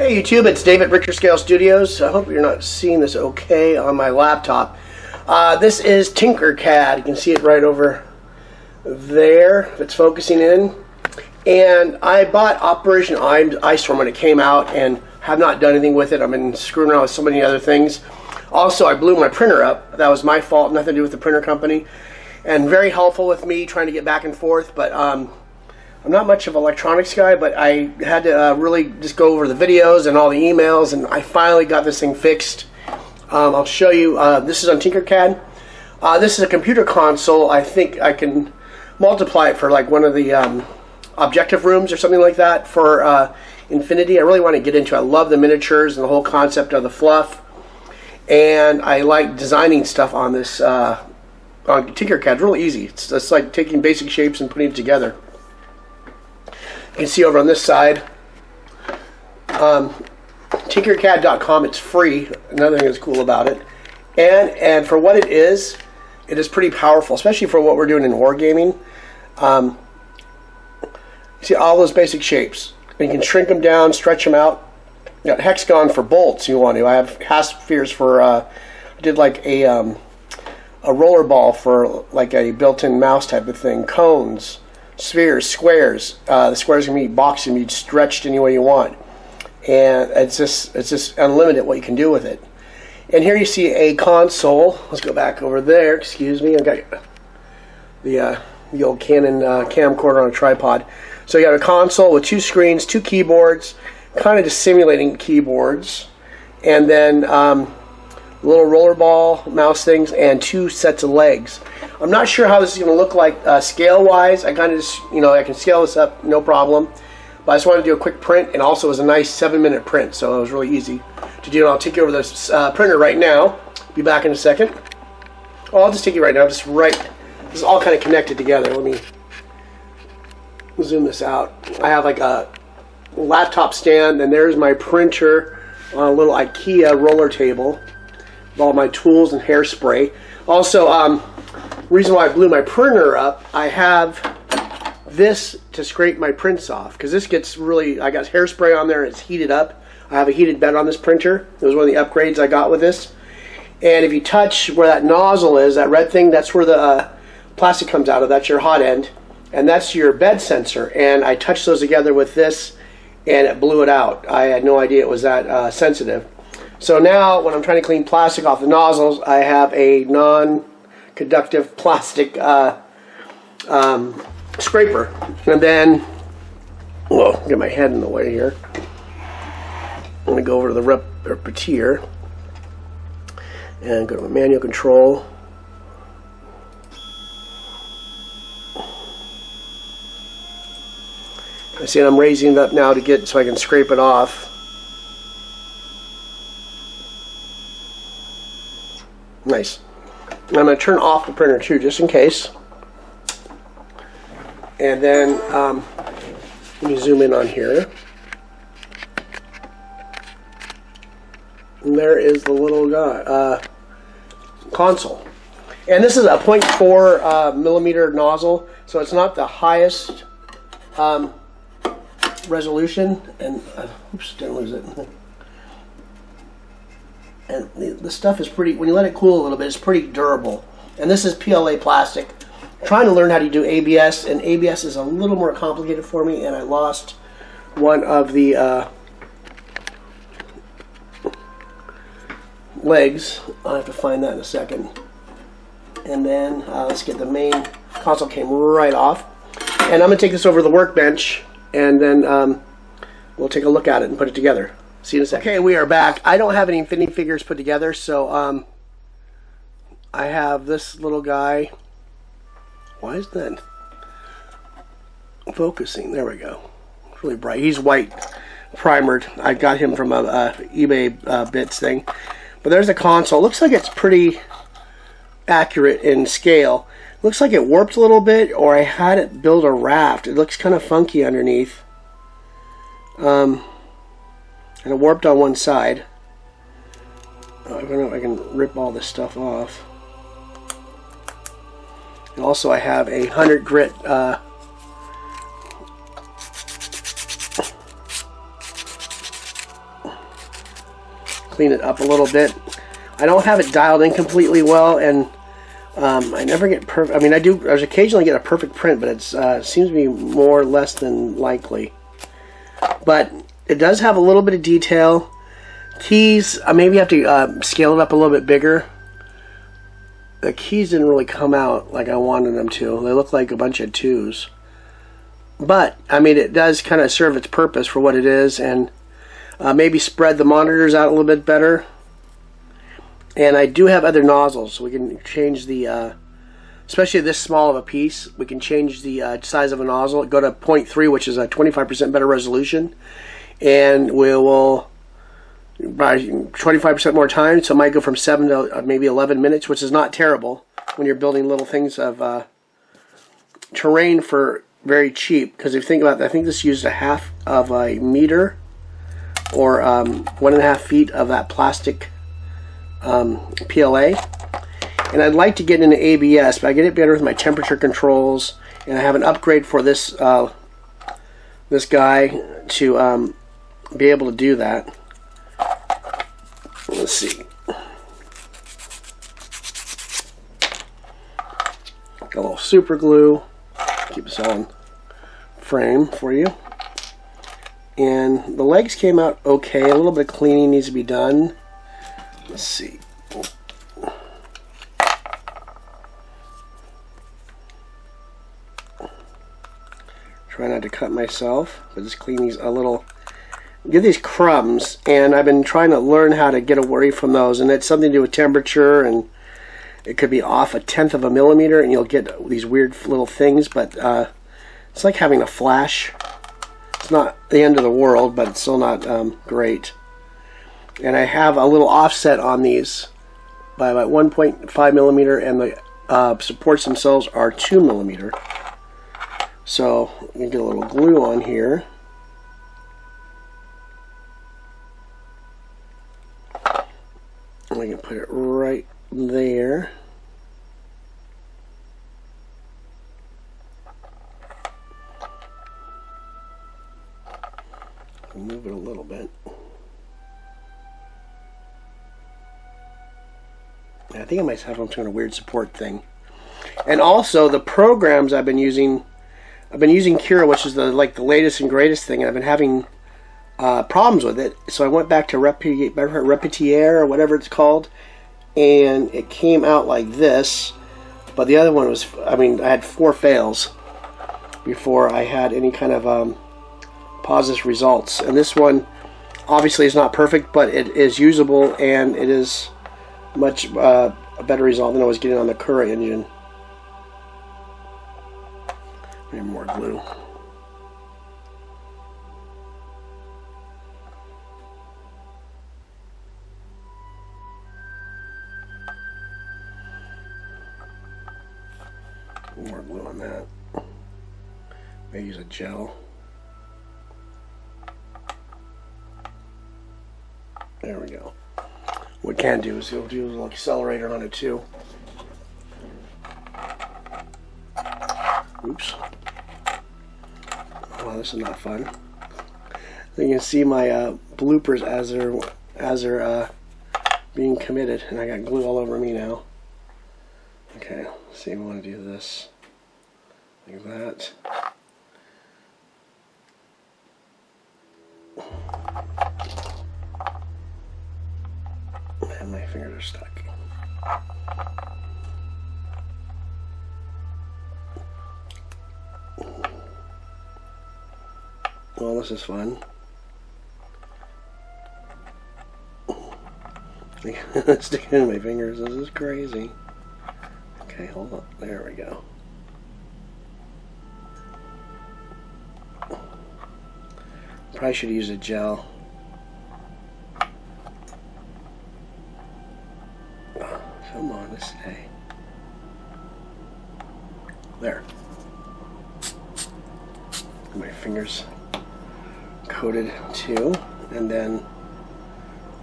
Hey YouTube, it's Dave at Richter Scale Studios. I hope you're not seeing this okay on my laptop. This is Tinkercad. You can see it right over there. It's focusing in. And I bought Operation Ice Storm when it came out and have not done anything with it. I've been screwing around with so many other things. Also, I blew my printer up. That was my fault, nothing to do with the printer company. And very helpful with me trying to get back and forth, but I'm not much of an electronics guy, but I had to really just go over the videos and all the emails, and I finally got this thing fixed. I'll show you. This is on Tinkercad. This is a computer console. I think I can multiply it for like one of the objective rooms or something like that for Infinity. I really want to get into it. I love the miniatures and the whole concept of the fluff, and I like designing stuff on this on Tinkercad. It's really easy. It's like taking basic shapes and putting it together. You can see over on this side, Tinkercad.com. It's free. Another thing that's cool about it, and for what it is pretty powerful, especially for what we're doing in wargaming. See all those basic shapes, and you can shrink them down, stretch them out. You got hexagon for bolts. You want to? I have half spheres for. I did like a roller ball for like a built-in mouse type of thing. Cones. Spheres, squares. The squares can be boxed and be stretched any way you want, and it's just unlimited what you can do with it. And here you see a console. Let's go back over there. Excuse me, I got the old Canon camcorder on a tripod. So you got a console with two screens, two keyboards, kind of just simulating keyboards, and then little rollerball mouse things, and two sets of legs. I'm not sure how this is going to look like scale-wise. I kind of just, I can scale this up, no problem. But I just wanted to do a quick print, and also it was a nice 7-minute print, so it was really easy to do. And I'll take you over this printer right now. Be back in a second. Oh, I'll just take you right now. This is all kind of connected together. Let me zoom this out. I have like a laptop stand, and there's my printer on a little IKEA roller table with all my tools and hairspray. Also, reason why I blew my printer up, I have this to scrape my prints off, because this gets really, I got hairspray on there, it's heated up. I have a heated bed on this printer. It was one of the upgrades I got with this. And if you touch where that nozzle is, that red thing, that's where the plastic comes out of. That's your hot end, and that's your bed sensor. And I touched those together with this, and it blew it out. I had no idea it was that sensitive. So now, when I'm trying to clean plastic off the nozzles, I have a non-conductive plastic scraper. And then, whoa, get my head in the way here. I'm going to go over to the repeater and go to manual control. I see I'm raising it up now to get so I can scrape it off. Nice. And I'm going to turn off the printer too, just in case. And then let me zoom in on here. And there is the little guy console. And this is a 0.4 millimeter nozzle, so it's not the highest resolution. And oops, didn't lose it. And the stuff is pretty, when you let it cool a little bit, it's pretty durable. And this is PLA plastic. I'm trying to learn how to do ABS, and ABS is a little more complicated for me, and I lost one of the legs. I'll have to find that in a second. And then let's get the main console, came right off. And I'm going to take this over to the workbench, and then we'll take a look at it and put it together. See you in a second. Okay, we are back. I don't have any Infinity figures put together, so I have this little guy. Why is that focusing? There we go. It's really bright. He's white primered. I got him from a eBay bits thing. But there's the console. Looks like it's pretty accurate in scale. Looks like it warped a little bit, or I had it build a raft. It looks kind of funky underneath. And it warped on one side. I don't know if I can rip all this stuff off. And also I have a 100 grit clean it up a little bit. I don't have it dialed in completely well, and I never get perfect. I mean, I occasionally get a perfect print, but it seems to be more or less than likely. But it does have a little bit of detail. Keys, I maybe have to scale it up a little bit bigger. The keys didn't really come out like I wanted them to. They look like a bunch of 2s. But, I mean, it does kind of serve its purpose for what it is, and maybe spread the monitors out a little bit better. And I do have other nozzles, so we can change the, especially this small of a piece, we can change the size of a nozzle. Go to 0.3, which is a 25% better resolution, and we will, by 25% more time, so it might go from 7 to maybe 11 minutes, which is not terrible when you're building little things of terrain for very cheap. Because if you think about it, I think this used a half of a meter, or 1.5 feet of that plastic PLA, and I'd like to get into ABS, but I get it better with my temperature controls, and I have an upgrade for this this guy to be able to do that. Let's see. Got a little super glue, keep this on frame for you. And the legs came out okay. A little bit of cleaning needs to be done. Let's see. Try not to cut myself, but just clean these a little. Get these crumbs, and I've been trying to learn how to get away from those, and it's something to do with temperature, and it could be off 1/10 of a millimeter, and you'll get these weird little things, but it's like having a flash. It's not the end of the world, but it's still not great. And I have a little offset on these by about 1.5 millimeter, and the supports themselves are 2 millimeter. So you get a little glue on here. And we can put it right there. Move it a little bit. I think I might have some kind of weird support thing. And also the programs I've been using Cura, which is the latest and greatest thing, and I've been having problems with it. So I went back to Repetier or whatever it's called, and it came out like this. But the other one was, I had 4 fails before I had any kind of positive results. And this one obviously is not perfect, but it is usable, and it is much a better result than I was getting on the Cura engine. Maybe more glue. More glue on that. Maybe use a gel. There we go. What we can do is we'll do a little accelerator on it too. Oops. Oh, this is not fun. You can see my bloopers as they're being committed, and I got glue all over me now. Okay, let's see if we want to do this like that. And my fingers are stuck. Well, this is fun. Sticking in my fingers, this is crazy. Okay, hold on. There we go. Probably should use a gel. Oh, come on, this day. There. My fingers coated too, and then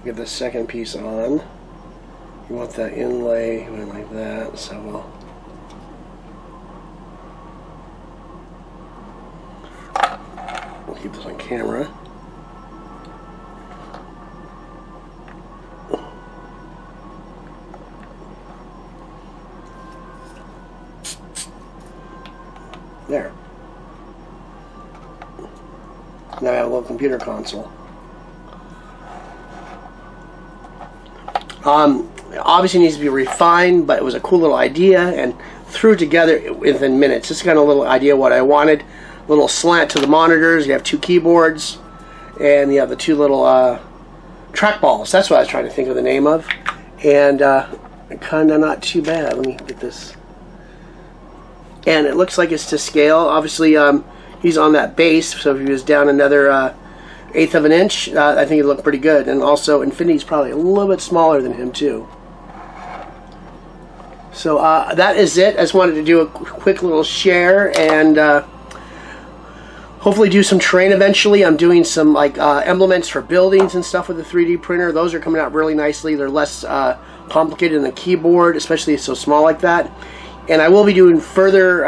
get the second piece on. You want that inlay like that, so we'll keep this on camera. There. Now I have a little computer console. Obviously needs to be refined, but it was a cool little idea and threw it together within minutes. Just kind of a little idea what I wanted. A little slant to the monitors. You have 2 keyboards, and you have the 2 little trackballs. That's what I was trying to think of the name of. And kind of not too bad. Let me get this. And it looks like it's to scale. Obviously, he's on that base, so if he was down another 1/8 of an inch, I think it looked pretty good. And also, Infinity's probably a little bit smaller than him too. So that is it. I just wanted to do a quick little share and hopefully do some terrain eventually. I'm doing some like emblements for buildings and stuff with the 3D printer. Those are coming out really nicely. They're less complicated than the keyboard, especially so small like that. And I will be doing further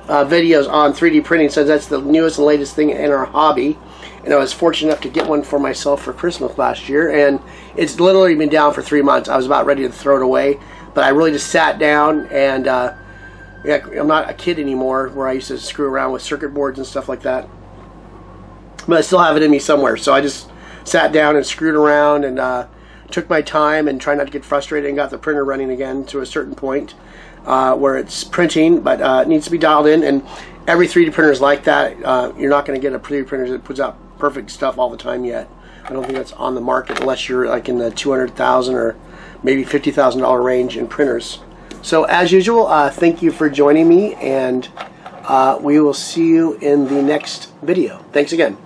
videos on 3D printing, since that's the newest and latest thing in our hobby. And I was fortunate enough to get one for myself for Christmas last year, and it's literally been down for 3 months. I was about ready to throw it away, but I really just sat down and yeah, I'm not a kid anymore where I used to screw around with circuit boards and stuff like that. But I still have it in me somewhere, so I just sat down and screwed around and took my time and tried not to get frustrated, and got the printer running again to a certain point where it's printing, but it needs to be dialed in. And every 3D printer is like that. You're not going to get a 3D printer that puts out perfect stuff all the time yet. I don't think that's on the market unless you're like in the $200,000 or maybe $50,000 range in printers. So as usual, thank you for joining me, and we will see you in the next video. Thanks again.